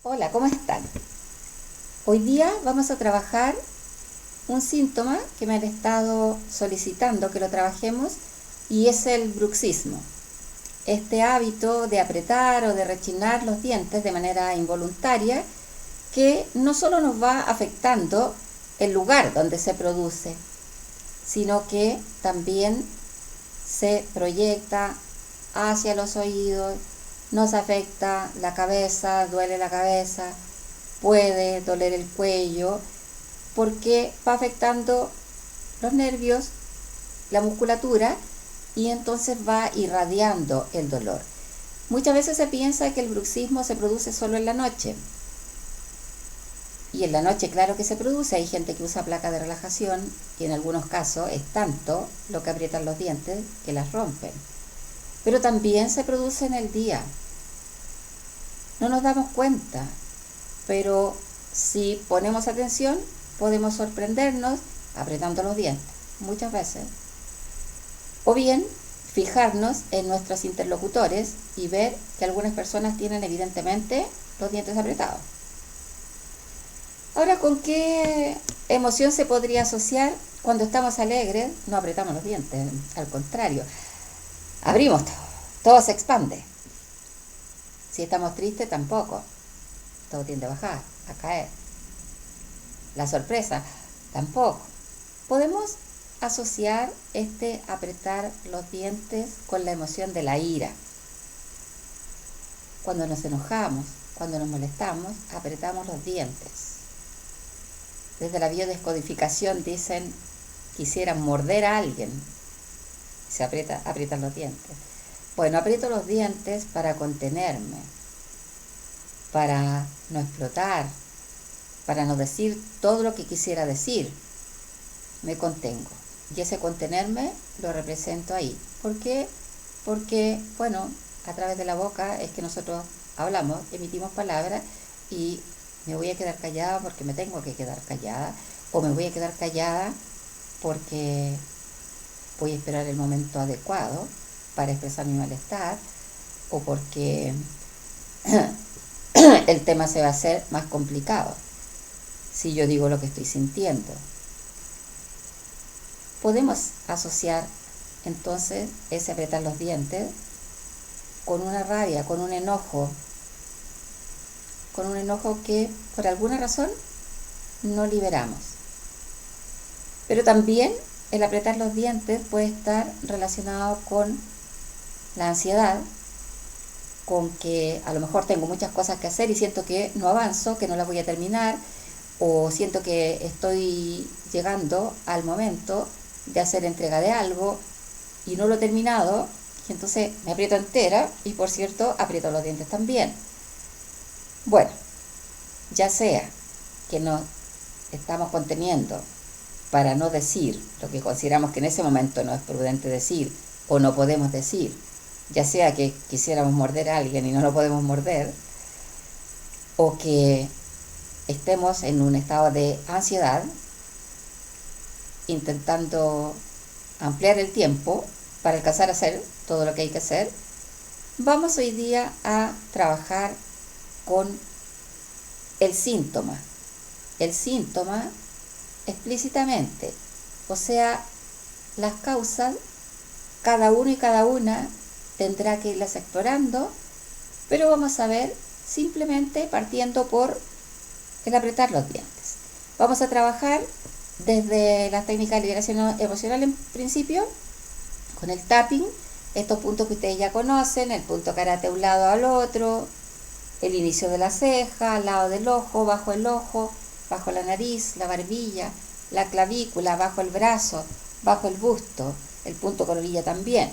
Hola, ¿cómo están? Hoy día vamos a trabajar un síntoma que me han estado solicitando que lo trabajemos y es el bruxismo. Este hábito de apretar o de rechinar los dientes de manera involuntaria que no solo nos va afectando el lugar donde se produce, sino que también se proyecta hacia los oídos, nos afecta la cabeza, duele la cabeza, puede doler el cuello, porque va afectando los nervios, la musculatura, y entonces va irradiando el dolor. Muchas veces se piensa que el bruxismo se produce solo en la noche. Y en la noche claro que se produce, hay gente que usa placa de relajación y en algunos casos es tanto lo que aprietan los dientes que las rompen. Pero también se produce en el día. No nos damos cuenta, pero si ponemos atención podemos sorprendernos apretando los dientes muchas veces. O bien fijarnos en nuestros interlocutores y ver que algunas personas tienen evidentemente los dientes apretados. Ahora, ¿con qué emoción se podría asociar? Cuando estamos alegres no apretamos los dientes, al contrario, abrimos todo se expande. Si estamos tristes tampoco, todo tiende a bajar, a caer. La sorpresa tampoco. Podemos asociar este apretar los dientes con la emoción de la ira. Cuando nos enojamos, cuando nos molestamos, apretamos los dientes. Desde la biodescodificación dicen quisieran morder a alguien, se aprietan los dientes. Bueno, aprieto los dientes para contenerme, para no explotar, para no decir todo lo que quisiera decir. Me contengo. Y ese contenerme lo represento ahí. ¿Por qué? Porque, bueno, a través de la boca es que nosotros hablamos, emitimos palabras y me voy a quedar callada porque me tengo que quedar callada, o me voy a quedar callada porque voy a esperar el momento adecuado para expresar mi malestar, o porque el tema se va a hacer más complicado si yo digo lo que estoy sintiendo. Podemos asociar entonces ese apretar los dientes con una rabia, con un enojo que por alguna razón no liberamos. Pero también el apretar los dientes puede estar relacionado con la ansiedad, con que a lo mejor tengo muchas cosas que hacer y siento que no avanzo, que no las voy a terminar, o siento que estoy llegando al momento de hacer entrega de algo y no lo he terminado, y entonces me aprieto entera y, por cierto, aprieto los dientes también. Bueno, ya sea que nos estamos conteniendo para no decir lo que consideramos que en ese momento no es prudente decir o no podemos decir, ya sea que quisiéramos morder a alguien y no lo podemos morder, o que estemos en un estado de ansiedad intentando ampliar el tiempo para alcanzar a hacer todo lo que hay que hacer, vamos hoy día a trabajar con el síntoma explícitamente, o sea, las causas, cada uno y cada una tendrá que irlas explorando, pero vamos a ver simplemente partiendo por el apretar los dientes. Vamos a trabajar desde las técnicas de liberación emocional en principio, con el tapping, estos puntos que ustedes ya conocen, el punto karate a un lado al otro, el inicio de la ceja, al lado del ojo, bajo la nariz, la barbilla, la clavícula, bajo el brazo, bajo el busto, el punto coronilla también.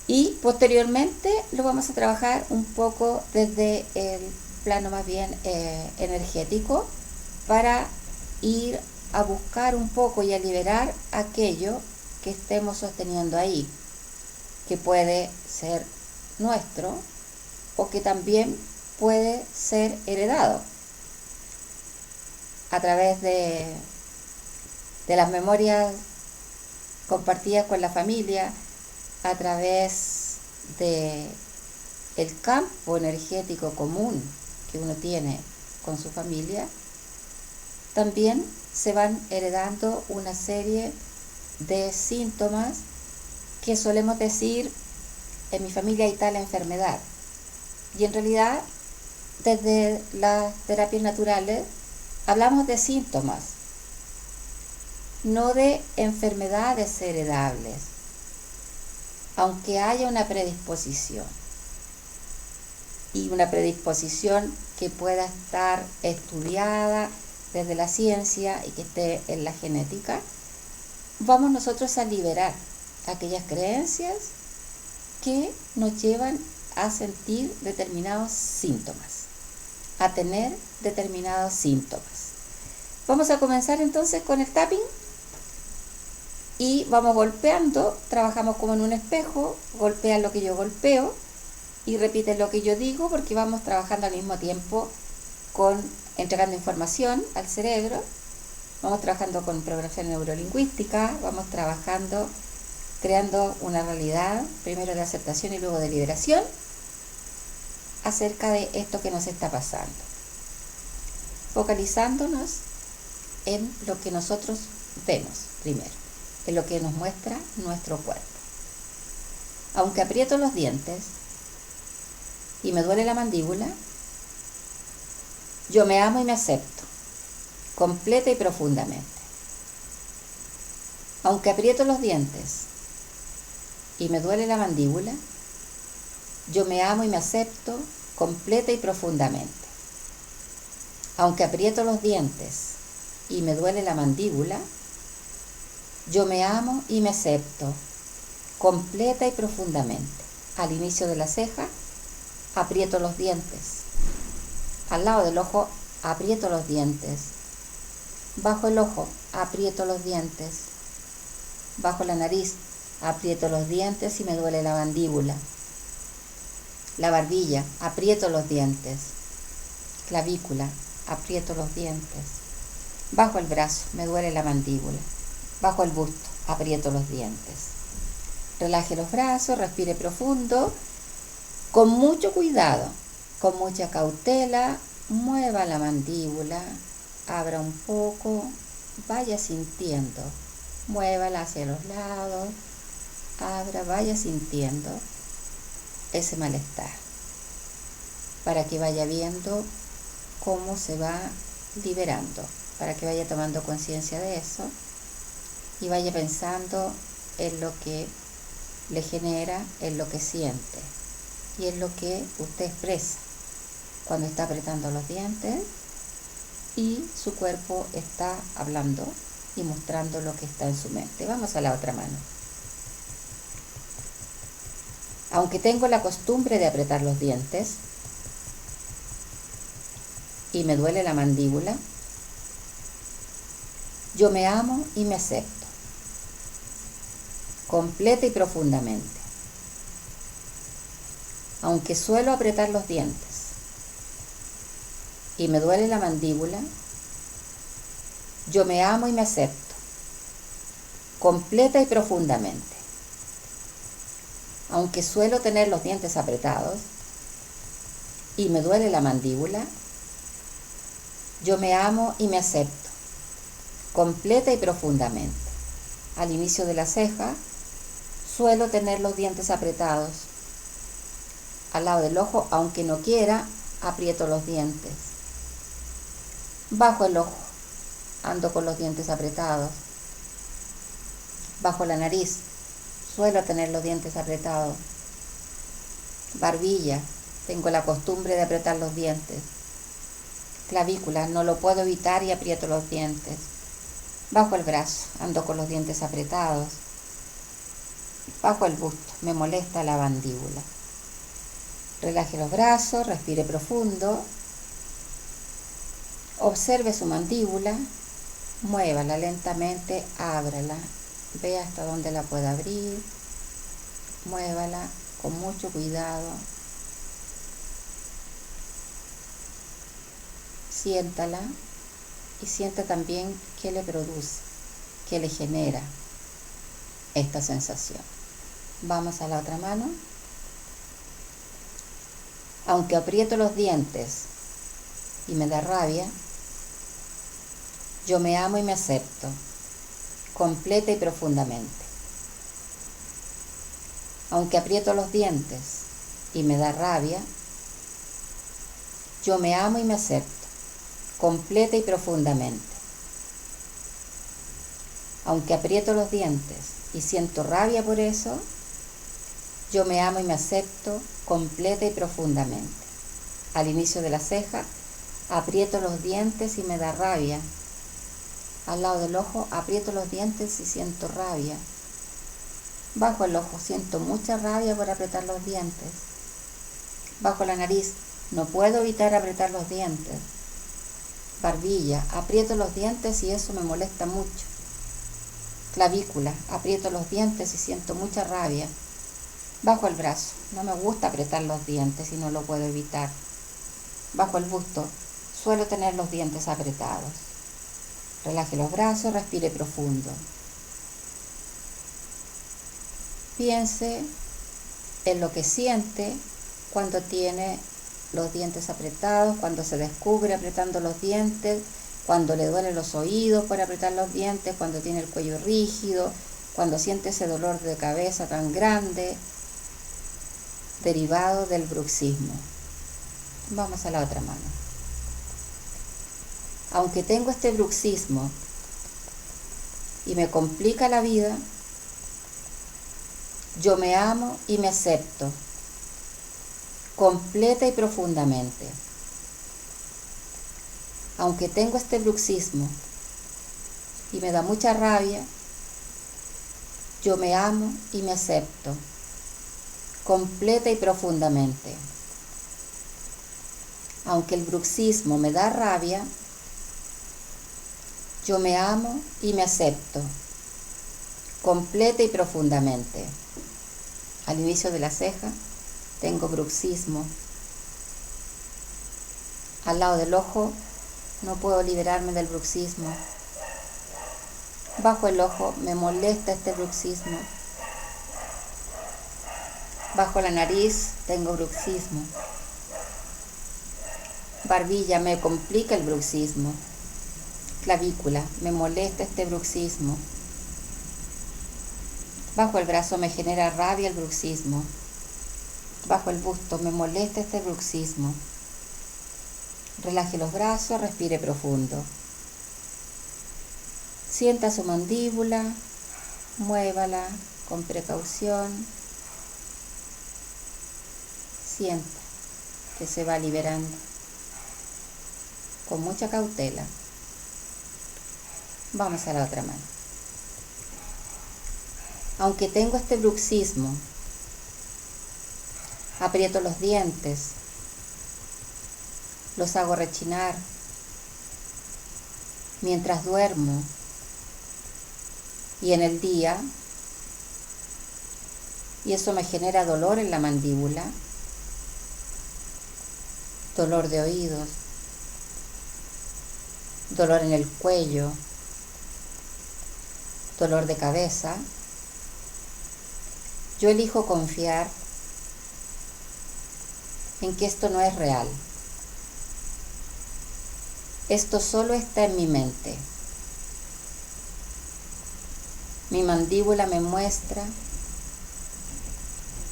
Y posteriormente lo vamos a trabajar un poco desde el plano más bien energético para ir a buscar un poco y a liberar aquello que estemos sosteniendo ahí, que puede ser nuestro o que también puede ser heredado a través de las memorias compartidas con la familia, a través de el campo energético común que uno tiene con su familia, también se van heredando una serie de síntomas que solemos decir, en mi familia hay tal enfermedad. Y en realidad, desde las terapias naturales, hablamos de síntomas, no de enfermedades heredables, aunque haya una predisposición. Y una predisposición que pueda estar estudiada desde la ciencia y que esté en la genética, vamos nosotros a liberar aquellas creencias que nos llevan a sentir determinados síntomas, a tener determinados síntomas. Vamos a comenzar entonces con el tapping y vamos golpeando, trabajamos como en un espejo, golpean lo que yo golpeo y repiten lo que yo digo, porque vamos trabajando al mismo tiempo con entregando información al cerebro, vamos trabajando con programación neurolingüística, vamos trabajando creando una realidad, primero de aceptación y luego de liberación, acerca de esto que nos está pasando, focalizándonos en lo que nosotros vemos primero, en lo que nos muestra nuestro cuerpo. Aunque aprieto los dientes y me duele la mandíbula, yo me amo y me acepto, completa y profundamente. Aunque aprieto los dientes y me duele la mandíbula, yo me amo y me acepto, completa y profundamente. Aunque aprieto los dientes y me duele la mandíbula, yo me amo y me acepto, completa y profundamente. Al inicio de la ceja, aprieto los dientes. Al lado del ojo, aprieto los dientes. Bajo el ojo, aprieto los dientes. Bajo la nariz, aprieto los dientes y me duele la mandíbula. La barbilla, aprieto los dientes. Clavícula, aprieto los dientes. Bajo el brazo, me duele la mandíbula. Bajo el busto, aprieto los dientes. Relaje los brazos, respire profundo, con mucho cuidado, con mucha cautela, mueva la mandíbula, abra un poco, vaya sintiendo, muévala hacia los lados, abra, vaya sintiendo ese malestar, para que vaya viendo cómo se va liberando, para que vaya tomando conciencia de eso y vaya pensando en lo que le genera, en lo que siente y en lo que usted expresa cuando está apretando los dientes y su cuerpo está hablando y mostrando lo que está en su mente. Vamos a la otra mano. Aunque tengo la costumbre de apretar los dientes y me duele la mandíbula, yo me amo y me acepto, completa y profundamente. Aunque suelo apretar los dientes y me duele la mandíbula, yo me amo y me acepto, completa y profundamente. Aunque suelo tener los dientes apretados y me duele la mandíbula, yo me amo y me acepto, completa y profundamente. Al inicio de la ceja, suelo tener los dientes apretados. Al lado del ojo, aunque no quiera, aprieto los dientes. Bajo el ojo, ando con los dientes apretados. Bajo la nariz, suelo tener los dientes apretados. Barbilla, tengo la costumbre de apretar los dientes. Clavícula, no lo puedo evitar y aprieto los dientes. Bajo el brazo, ando con los dientes apretados. Bajo el busto, me molesta la mandíbula. Relaje los brazos, respire profundo. Observe su mandíbula, muévala lentamente, ábrala. Ve hasta dónde la pueda abrir. Muévala con mucho cuidado. Siéntala y sienta también qué le produce, qué le genera esta sensación. Vamos a la otra mano. Aunque aprieto los dientes y me da rabia, yo me amo y me acepto, completa y profundamente. Aunque aprieto los dientes y me da rabia, yo me amo y me acepto, completa y profundamente. Aunque aprieto los dientes y siento rabia por eso, yo me amo y me acepto, completa y profundamente. Al inicio de la ceja, aprieto los dientes y me da rabia. Al lado del ojo, aprieto los dientes y siento rabia. Bajo el ojo, siento mucha rabia por apretar los dientes. Bajo la nariz, no puedo evitar apretar los dientes. Barbilla, aprieto los dientes y eso me molesta mucho. Clavícula, aprieto los dientes y siento mucha rabia. Bajo el brazo, no me gusta apretar los dientes y no lo puedo evitar. Bajo el busto, suelo tener los dientes apretados. Relaje los brazos, respire profundo. Piense en lo que siente cuando tiene los dientes apretados, cuando se descubre apretando los dientes, cuando le duelen los oídos por apretar los dientes, cuando tiene el cuello rígido, cuando siente ese dolor de cabeza tan grande, derivado del bruxismo. Vamos a la otra mano. Aunque tengo este bruxismo y me complica la vida, yo me amo y me acepto, completa y profundamente. Aunque tengo este bruxismo y me da mucha rabia, yo me amo y me acepto, completa y profundamente. Aunque el bruxismo me da rabia, yo me amo y me acepto, completa y profundamente. Al inicio de la ceja tengo bruxismo. Al lado del ojo no puedo liberarme del bruxismo. Bajo el ojo me molesta este bruxismo. Bajo la nariz tengo bruxismo. Barbilla, me complica el bruxismo. Clavícula, me molesta este bruxismo. Bajo el brazo me genera rabia el bruxismo. Bajo el busto me molesta este bruxismo. Relaje los brazos, respire profundo. Sienta su mandíbula, muévala con precaución. Sienta que se va liberando con mucha cautela. Vamos a la otra mano. Aunque tengo este bruxismo, aprieto los dientes, los hago rechinar mientras duermo y en el día, y eso me genera dolor en la mandíbula, dolor de oídos, dolor en el cuello, dolor de cabeza. Yo elijo confiar en que esto no es real. Esto solo está en mi mente. Mi mandíbula me muestra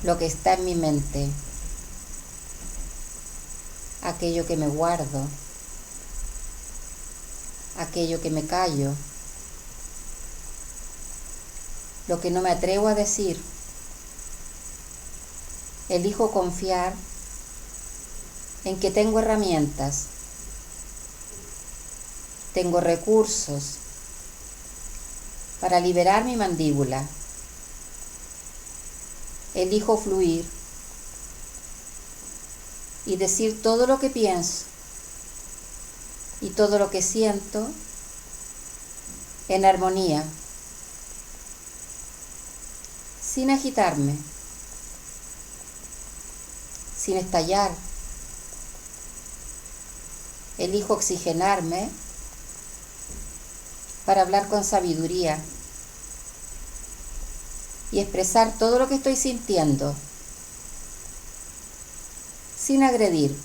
lo que está en mi mente, aquello que me guardo, aquello que me callo, lo que no me atrevo a decir. Elijo confiar en que tengo herramientas, tengo recursos para liberar mi mandíbula. Elijo fluir y decir todo lo que pienso y todo lo que siento en armonía, sin agitarme, sin estallar. Elijo oxigenarme para hablar con sabiduría y expresar todo lo que estoy sintiendo, sin agredir,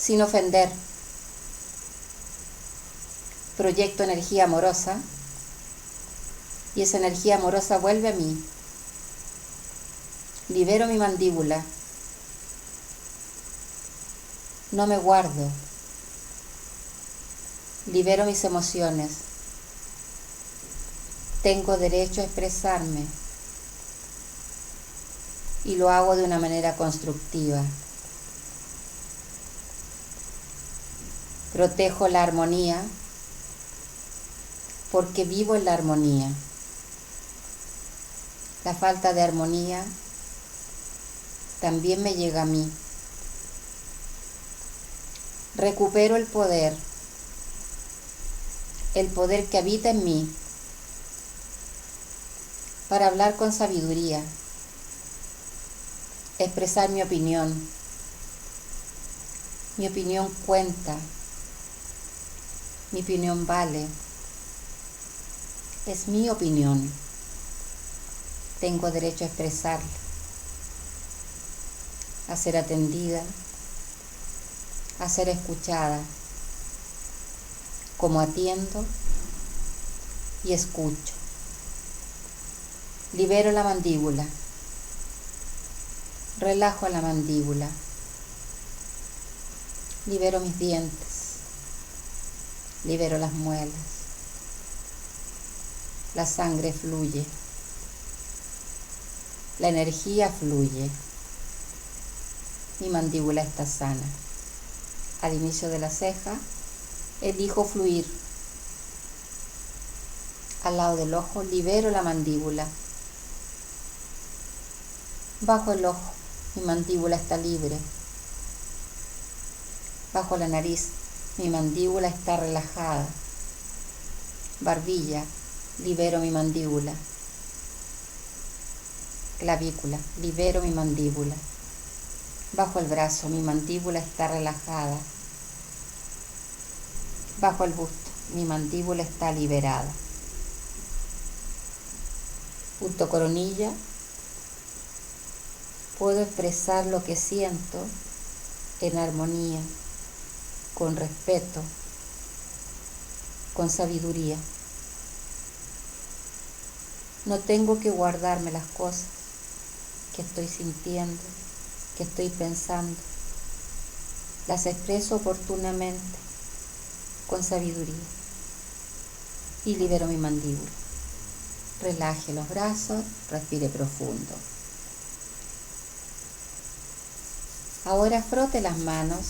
sin ofender. Proyecto energía amorosa y esa energía amorosa vuelve a mí. Libero mi mandíbula. No me guardo. Libero mis emociones. Tengo derecho a expresarme y lo hago de una manera constructiva. Protejo la armonía porque vivo en la armonía. La falta de armonía también me llega a mí. Recupero el poder que habita en mí, para hablar con sabiduría, expresar mi opinión. Mi opinión cuenta, mi opinión vale, es mi opinión. Tengo derecho a expresarla, a ser atendida, a ser escuchada, como atiendo y escucho. Libero la mandíbula, relajo la mandíbula, libero mis dientes, libero las muelas, la sangre fluye, la energía fluye, mi mandíbula está sana. Al inicio de la ceja, elijo fluir. Al lado del ojo, libero la mandíbula. Bajo el ojo, mi mandíbula está libre. Bajo la nariz, mi mandíbula está relajada. Barbilla, libero mi mandíbula. Clavícula, libero mi mandíbula. Bajo el brazo, mi mandíbula está relajada. Bajo el busto, mi mandíbula está liberada. Punto coronilla, puedo expresar lo que siento en armonía, con respeto, con sabiduría. No tengo que guardarme las cosas que estoy sintiendo, que estoy pensando. Las expreso oportunamente, con sabiduría. Y libero mi mandíbula. Relaje los brazos, respire profundo. Ahora frote las manos,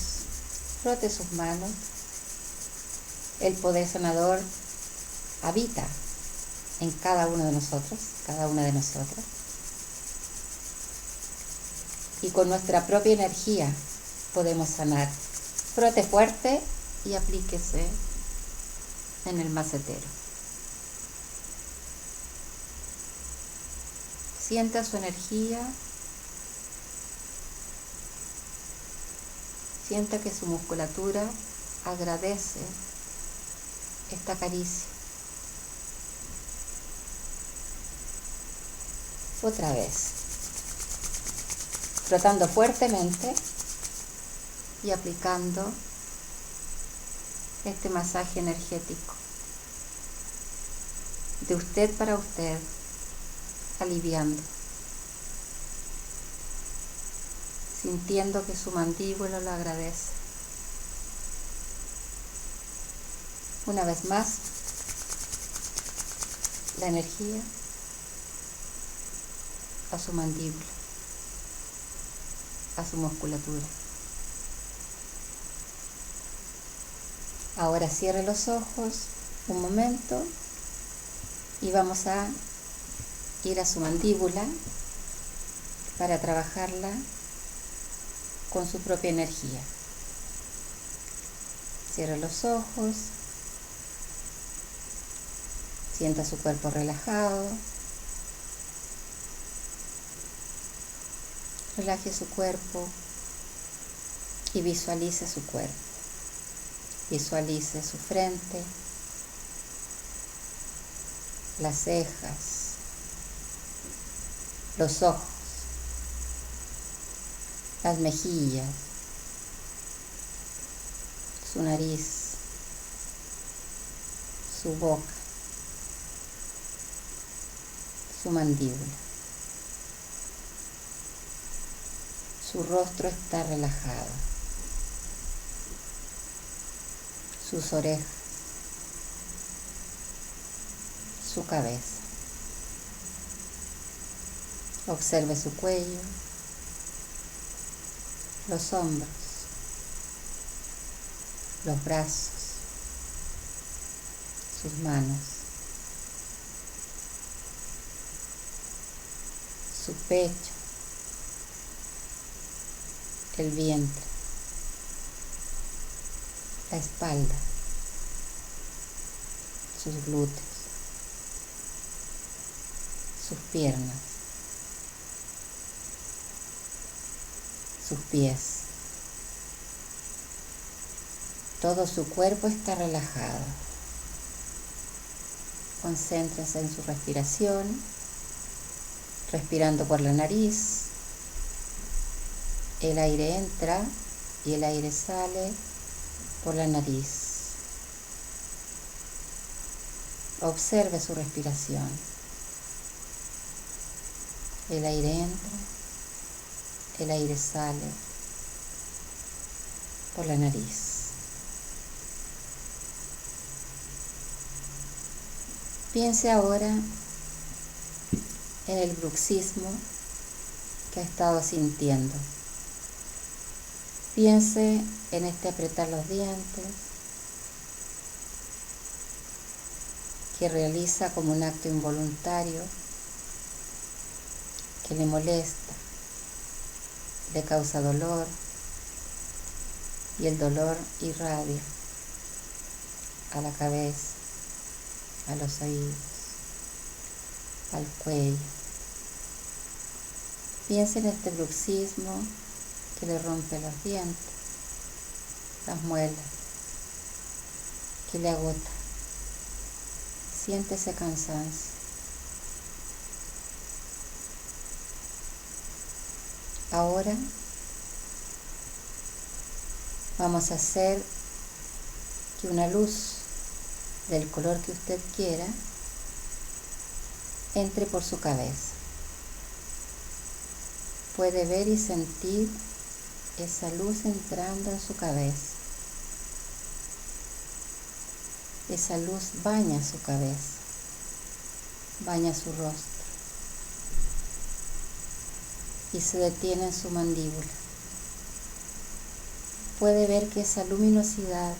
frote sus manos. El poder sanador habita en cada uno de nosotros, cada una de nosotras. Y con nuestra propia energía podemos sanar. Frote fuerte y aplíquese en el macetero. Sienta su energía. Sienta que su musculatura agradece esta caricia. Otra vez. Frotando fuertemente y aplicando este masaje energético. De usted para usted, aliviando. Sintiendo que su mandíbula lo agradece. Una vez más, la energía a su mandíbula, a su musculatura. Ahora cierre los ojos un momento y vamos a ir a su mandíbula para trabajarla con su propia energía. Cierre los ojos, sienta su cuerpo relajado, relaje su cuerpo y visualice su cuerpo. Visualice su frente, las cejas, los ojos, las mejillas, su nariz, su boca, su mandíbula. Su rostro está relajado, sus orejas, su cabeza. Observe su cuello, los hombros, los brazos, sus manos, su pecho, el vientre, la espalda, sus glúteos, sus piernas, sus pies. Todo su cuerpo está relajado. Concéntrense en su respiración, respirando por la nariz. El aire entra y el aire sale por la nariz. Observe su respiración. El aire entra, el aire sale por la nariz. Piense ahora en el bruxismo que ha estado sintiendo. Piense en este apretar los dientes que realiza como un acto involuntario que le molesta, le causa dolor y el dolor irradia a la cabeza, a los oídos, al cuello. Piense en este bruxismo que le rompe los dientes, las muelas, que le agota. Siente ese cansancio. Ahora vamos a hacer que una luz del color que usted quiera entre por su cabeza. Puede ver y sentir esa luz entrando en su cabeza. Esa luz baña su cabeza, baña su rostro y se detiene en su mandíbula. Puede ver que esa luminosidad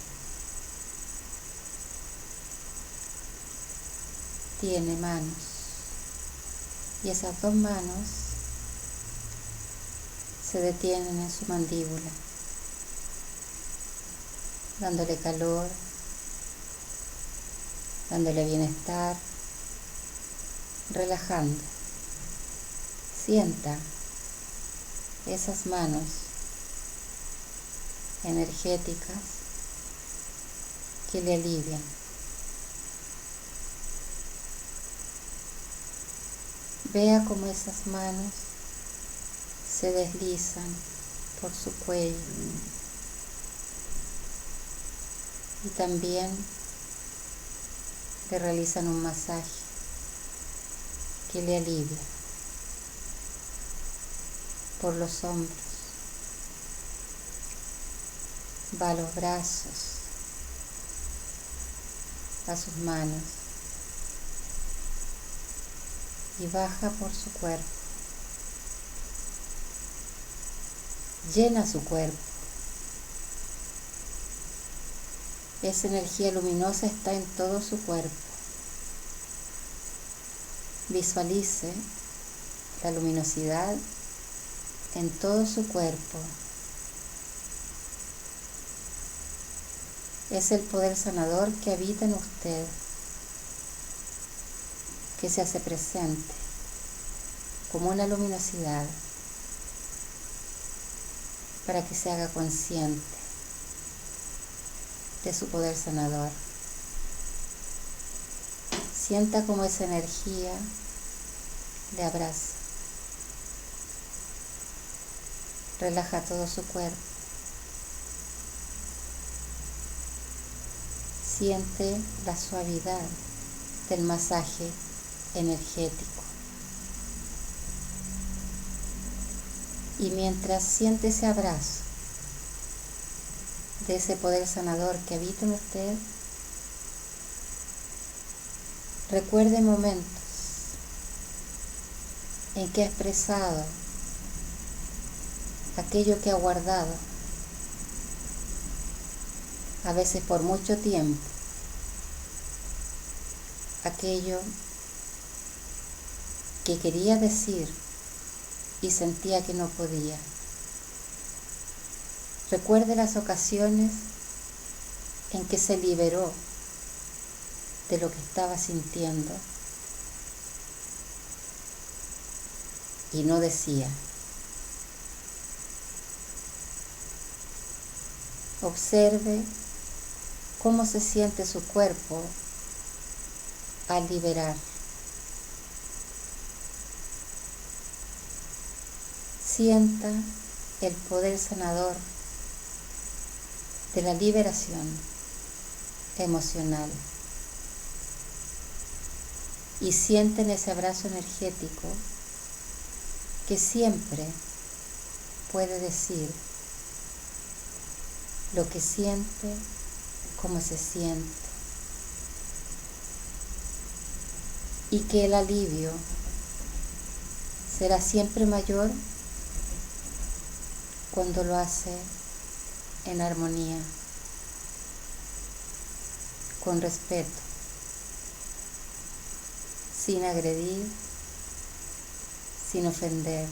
tiene manos y esas dos manos se detienen en su mandíbula, dándole calor, dándole bienestar, relajando. Sienta esas manos energéticas que le alivian. Vea cómo esas manos se deslizan por su cuello y también le realizan un masaje que le alivia por los hombros, va a los brazos, a sus manos y baja por su cuerpo. Llena su cuerpo. Esa energía luminosa está en todo su cuerpo. Visualice la luminosidad en todo su cuerpo. Es el poder sanador que habita en usted, que se hace presente como una luminosidad para que se haga consciente de su poder sanador. Sienta como esa energía le abraza, relaja todo su cuerpo Siente la suavidad del masaje energético. Y mientras siente ese abrazo de ese poder sanador que habita en usted, recuerde momentos en que ha expresado aquello que ha guardado, a veces por mucho tiempo, aquello que quería decir y sentía que no podía. Recuerde las ocasiones en que se liberó de lo que estaba sintiendo y no decía. Observe cómo se siente su cuerpo al liberar. Sienta el poder sanador de la liberación emocional y siente en ese abrazo energético que siempre puede decir lo que siente, cómo se siente, y que el alivio será siempre mayor cuando lo hace en armonía, con respeto, sin agredir, sin ofender,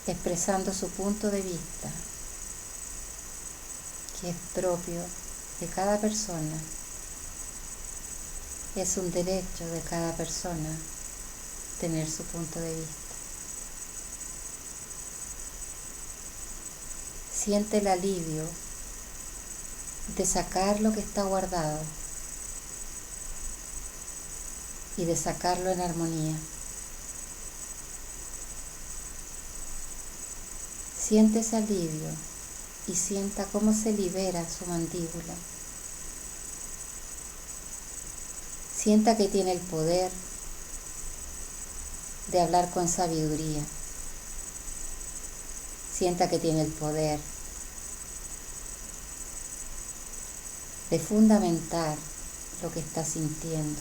expresando su punto de vista, que es propio de cada persona. Es un derecho de cada persona tener su punto de vista. Siente el alivio de sacar lo que está guardado y de sacarlo en armonía. Siente ese alivio y sienta cómo se libera su mandíbula. Sienta que tiene el poder de hablar con sabiduría. Sienta que tiene el poder de fundamentar lo que está sintiendo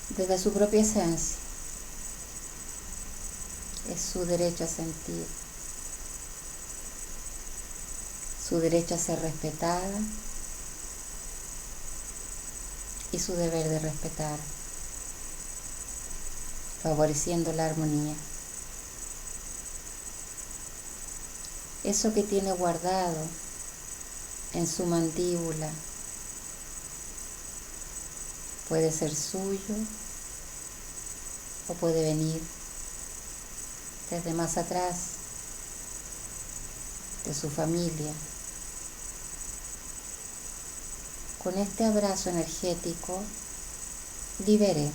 desde su propia esencia. Es su derecho a sentir, su derecho a ser respetada y su deber de respetar, favoreciendo la armonía. Eso que tiene guardado en su mandíbula puede ser suyo o puede venir desde más atrás, de su familia. Con este abrazo energético, libere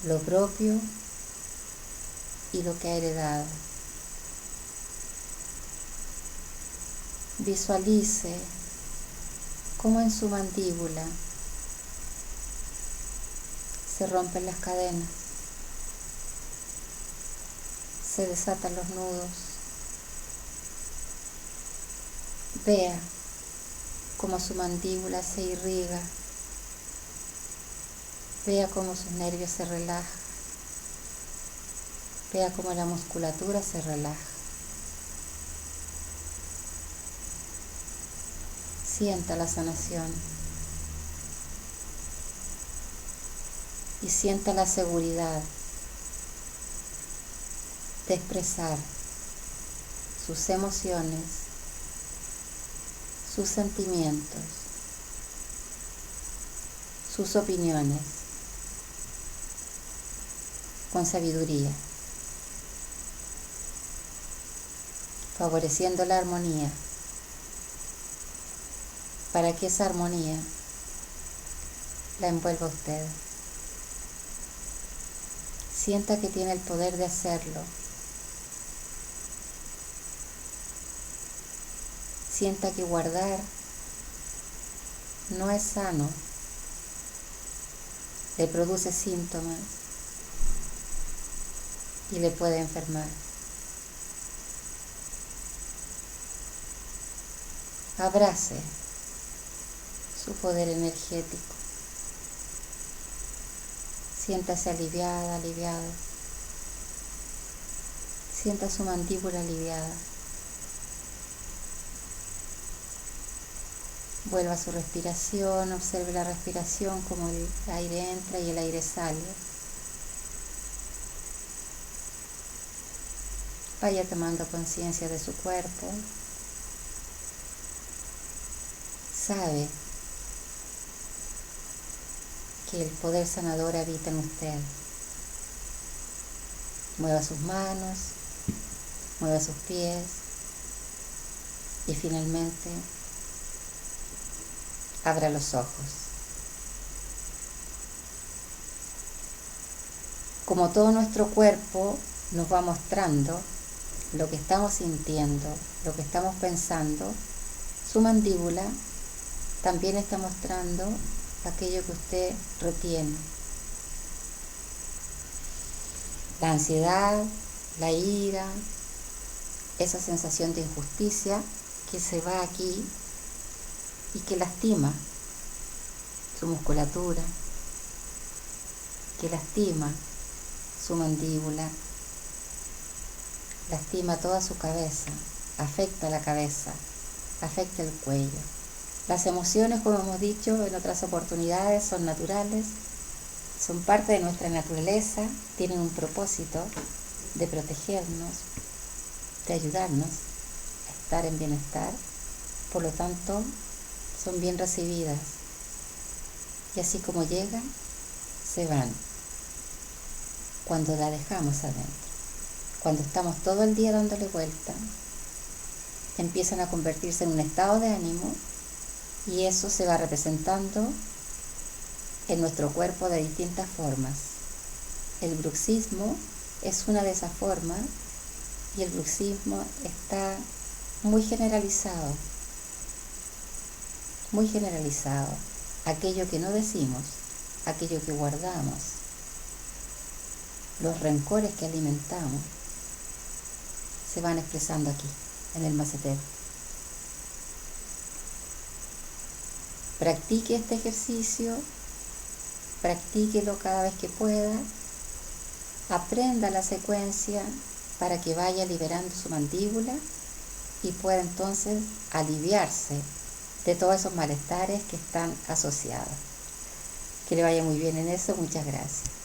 lo propio y lo que ha heredado. Visualice cómo en su mandíbula se rompen las cadenas, se desatan los nudos. Vea cómo su mandíbula se irriga. Vea cómo sus nervios se relajan. Vea cómo la musculatura se relaja. Sienta la sanación y sienta la seguridad de expresar sus emociones, sus sentimientos, sus opiniones con sabiduría, favoreciendo la armonía, para que esa armonía la envuelva a usted. Sienta que tiene el poder de hacerlo sienta que guardar no es sano, le produce síntomas y le puede enfermar. Abrace su poder energético. Siéntase aliviada, aliviado. Sienta su mandíbula aliviada. Vuelva a su respiración, observe la respiración, como el aire entra y el aire sale. Vaya tomando conciencia de su cuerpo. Sabe que el poder sanador habita en usted. Mueva sus manos, mueva sus pies y finalmente abra los ojos. Como todo nuestro cuerpo nos va mostrando lo que estamos sintiendo, lo que estamos pensando, su mandíbula también está mostrando aquello que usted retiene. La ansiedad, la ira, esa sensación de injusticia que se va aquí y que lastima su musculatura, que lastima su mandíbula, lastima toda su cabeza, afecta la cabeza, afecta el cuello. Las emociones, como hemos dicho en otras oportunidades, son naturales, son parte de nuestra naturaleza, tienen un propósito de protegernos, de ayudarnos a estar en bienestar, por lo tanto, son bien recibidas. Y así como llegan, se van. Cuando la dejamos adentro, cuando estamos todo el día dándole vuelta, empiezan a convertirse en un estado de ánimo y eso se va representando en nuestro cuerpo de distintas formas. El bruxismo es una de esas formas y el bruxismo está muy generalizado. Muy generalizado. Aquello que no decimos, aquello que guardamos, los rencores que alimentamos, se van expresando aquí, en el macetero. Practique este ejercicio, practíquelo cada vez que pueda, aprenda la secuencia para que vaya liberando su mandíbula y pueda entonces aliviarse de todos esos malestares que están asociados. Que le vaya muy bien en eso, muchas gracias.